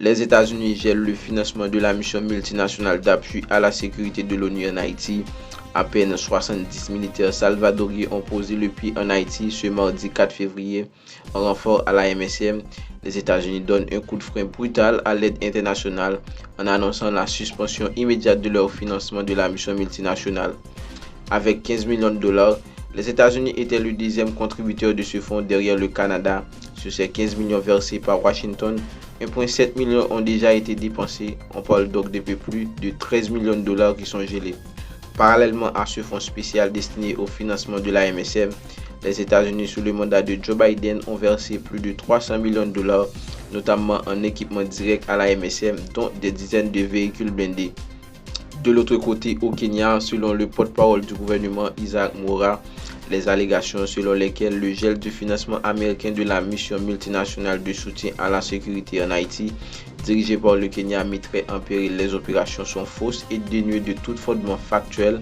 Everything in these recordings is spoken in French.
Les États-Unis gèlent le financement de la mission multinationale d'appui à la sécurité de l'ONU en Haïti. À peine 70 militaires salvadoriens ont posé le pied en Haïti ce mardi 4 février en renfort à la MSM. Les États-Unis donnent un coup de frein brutal à l'aide internationale en annonçant la suspension immédiate de leur financement de la mission multinationale. Avec 15 millions de dollars, les États-Unis étaient le deuxième contributeur de ce fonds derrière le Canada. Sur ces 15 millions versés par Washington, 1,7 million ont déjà été dépensés. On parle donc de plus de 13 millions de dollars qui sont gelés. Parallèlement à ce fonds spécial destiné au financement de la MSM, les États-Unis sous le mandat de Joe Biden ont versé plus de 300 millions de dollars, notamment en équipement direct à la MSM, dont des dizaines de véhicules blindés. De l'autre côté, au Kenya, selon le porte-parole du gouvernement Isaac Mwaura, les allégations selon lesquelles le gel du financement américain de la mission multinationale de soutien à la sécurité en Haïti, dirigée par le Kenya, mettrait en péril les opérations sont fausses et dénuées de tout fondement factuel.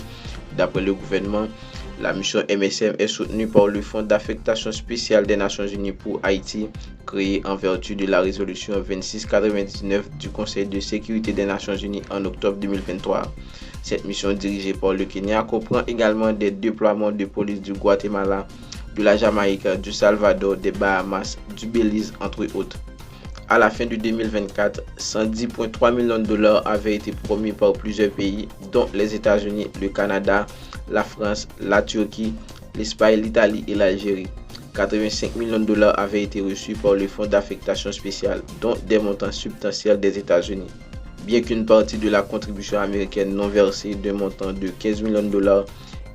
D'après le gouvernement, la mission MSM est soutenue par le Fonds d'affectation spéciale des Nations Unies pour Haïti, créé en vertu de la résolution 2699 du Conseil de sécurité des Nations Unies en octobre 2023. Cette mission dirigée par le Kenya comprend également des déploiements de police du Guatemala, de la Jamaïque, du Salvador, des Bahamas, du Belize, entre autres. À la fin de 2024, 110,3 millions de dollars avaient été promis par plusieurs pays, dont les États-Unis, le Canada, la France, la Turquie, l'Espagne, l'Italie et l'Algérie. 85 millions de dollars avaient été reçus par le Fonds d'affectation spéciale, dont des montants substantiels des États-Unis. Bien qu'une partie de la contribution américaine non versée d'un montant de 15 millions de dollars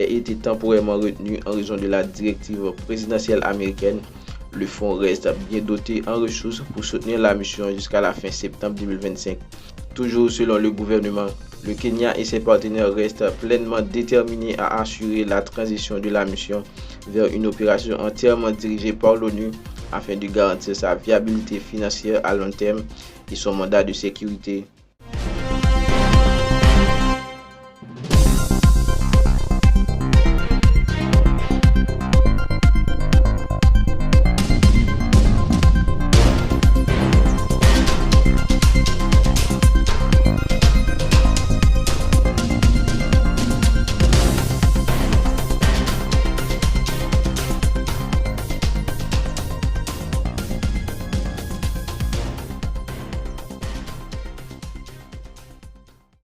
ait été temporairement retenue en raison de la directive présidentielle américaine, le fonds reste bien doté en ressources pour soutenir la mission jusqu'à la fin septembre 2025. Toujours selon le gouvernement, le Kenya et ses partenaires restent pleinement déterminés à assurer la transition de la mission vers une opération entièrement dirigée par l'ONU afin de garantir sa viabilité financière à long terme et son mandat de sécurité.